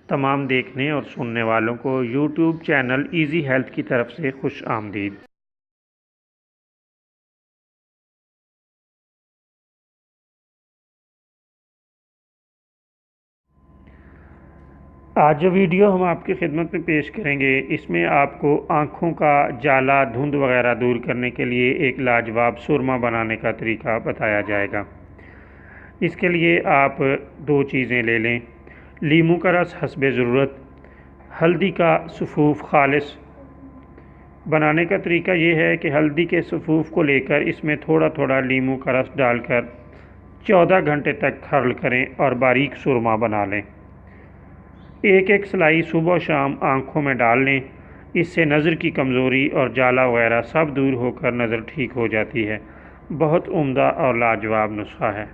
تمام دیکھنے اور سننے والوں کو یوٹیوب چینل ایزی ہیلتھ کی طرف سے خوش آمدید۔ آج جو ویڈیو ہم آپ کی خدمت میں پیش کریں گے، اس میں آپ کو آنکھوں کا جالا، دھند وغیرہ دور کرنے کے لیے ایک لاجواب سرما بنانے کا طریقہ بتایا جائے گا۔ اس کے لیے آپ 2 چیزیں لے لیں: لیموں کا رس حسب ضرورت، ہلدی کا سفوف خالص۔ بنانے کا طریقہ یہ ہے کہ ہلدی کے سفوف کو لے کر اس میں تھوڑا تھوڑا لیموں کا رس ڈال کر 14 گھنٹے تک کھرل کریں اور باریک سرما بنا لیں۔ ایک سلائی صبح و شام آنکھوں میں ڈال لیں۔ اس سے نظر کی کمزوری اور جالا وغیرہ سب دور ہو کر نظر ٹھیک ہو جاتی ہے۔ بہت عمدہ اور لاجواب نسخہ ہے۔